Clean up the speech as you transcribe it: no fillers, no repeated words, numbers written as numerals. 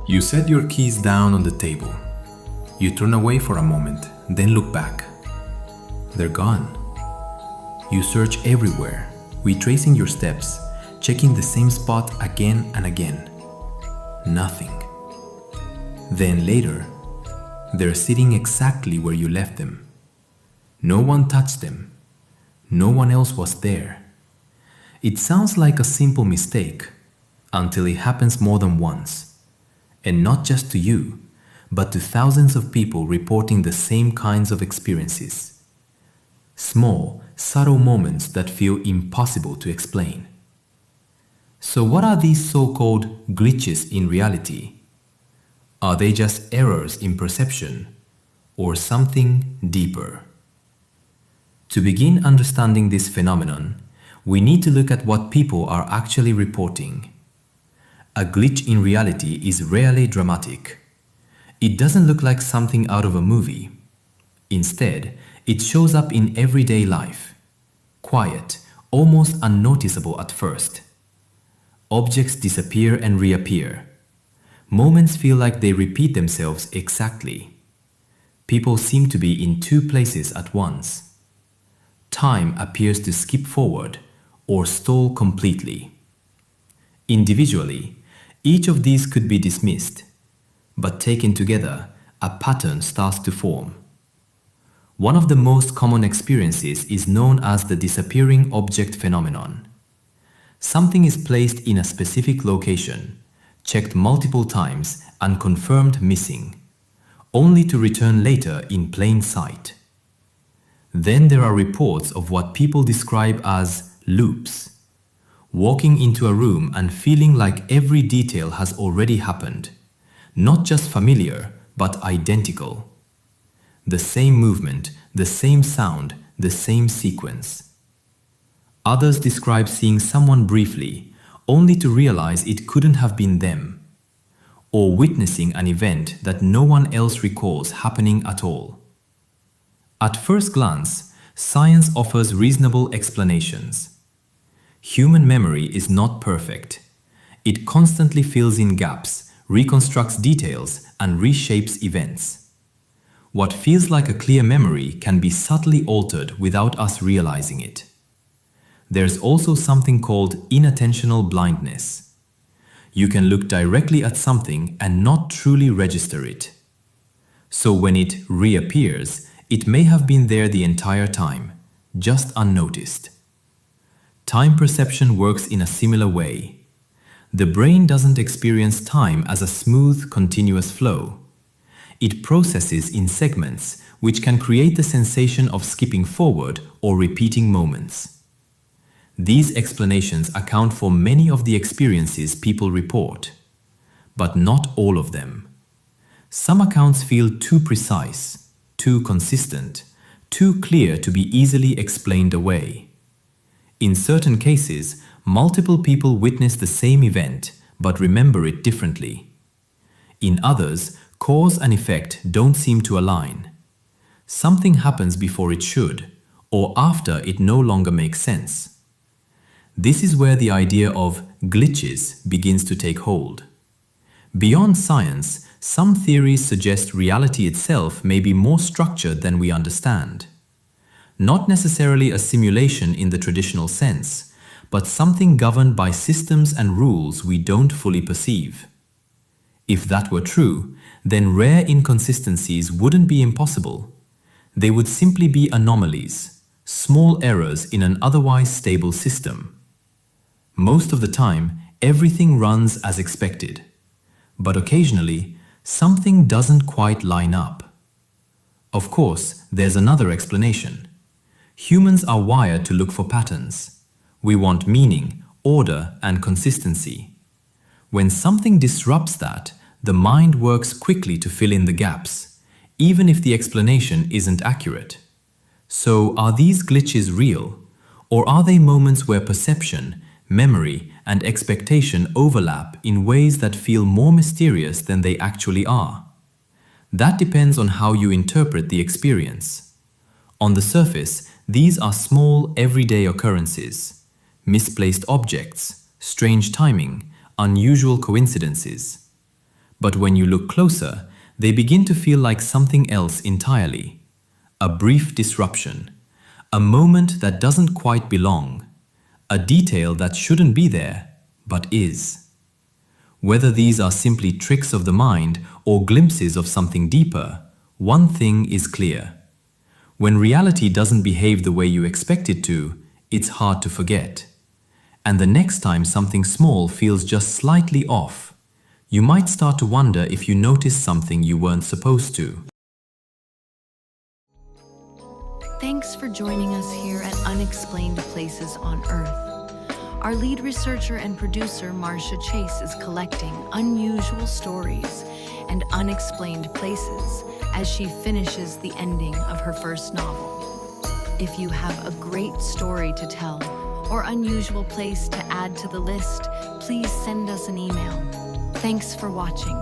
You set your keys down on the table. You turn away for a moment, then look back. They're gone. You search everywhere, retracing your steps, checking the same spot again and again. Nothing. Then later, they're sitting exactly where you left them. No one touched them. No one else was there. It sounds like a simple mistake until it happens more than once. And not just to you, but to thousands of people reporting the same kinds of experiences. Small, subtle moments that feel impossible to explain. So what are these so-called glitches in reality? Are they just errors in perception, or something deeper? To begin understanding this phenomenon, we need to look at what people are actually reporting. A glitch in reality is rarely dramatic. It doesn't look like something out of a movie. Instead, it shows up in everyday life. Quiet, almost unnoticeable at first. Objects disappear and reappear. Moments feel like they repeat themselves exactly. People seem to be in two places at once. Time appears to skip forward or stall completely. Individually, each of these could be dismissed, but taken together, a pattern starts to form. One of the most common experiences is known as the disappearing object phenomenon. Something is placed in a specific location, checked multiple times and confirmed missing, only to return later in plain sight. Then there are reports of what people describe as loops. Walking into a room and feeling like every detail has already happened, not just familiar, but identical. The same movement, the same sound, the same sequence. Others describe seeing someone briefly, only to realize it couldn't have been them, or witnessing an event that no one else recalls happening at all. At first glance, science offers reasonable explanations. Human memory is not perfect. It constantly fills in gaps, reconstructs details, and reshapes events. What feels like a clear memory can be subtly altered without us realizing it. There's also something called inattentional blindness. You can look directly at something and not truly register it. So when it reappears, it may have been there the entire time, just unnoticed. Time perception works in a similar way. The brain doesn't experience time as a smooth, continuous flow. It processes in segments, which can create the sensation of skipping forward or repeating moments. These explanations account for many of the experiences people report, but not all of them. Some accounts feel too precise, too consistent, too clear to be easily explained away. In certain cases, multiple people witness the same event but remember it differently. In others, cause and effect don't seem to align. Something happens before it should, or after it no longer makes sense. This is where the idea of glitches begins to take hold. Beyond science, some theories suggest reality itself may be more structured than we understand. Not necessarily a simulation in the traditional sense, but something governed by systems and rules we don't fully perceive. If that were true, then rare inconsistencies wouldn't be impossible. They would simply be anomalies, small errors in an otherwise stable system. Most of the time, everything runs as expected. But occasionally, something doesn't quite line up. Of course, there's another explanation. Humans are wired to look for patterns. We want meaning, order, and consistency. When something disrupts that, the mind works quickly to fill in the gaps, even if the explanation isn't accurate. So, are these glitches real? Or are they moments where perception, memory, and expectation overlap in ways that feel more mysterious than they actually are? That depends on how you interpret the experience. On the surface, these are small, everyday occurrences, misplaced objects, strange timing, unusual coincidences. But when you look closer, they begin to feel like something else entirely. A brief disruption, a moment that doesn't quite belong, a detail that shouldn't be there, but is. Whether these are simply tricks of the mind or glimpses of something deeper, one thing is clear. When reality doesn't behave the way you expect it to, it's hard to forget. And the next time something small feels just slightly off, you might start to wonder if you noticed something you weren't supposed to. Thanks for joining us here at Unexplained Places on Earth. Our lead researcher and producer, Marcia Chase, is collecting unusual stories and unexplained places as she finishes the ending of her first novel. If you have a great story to tell or unusual place to add to the list, please send us an email. Thanks for watching.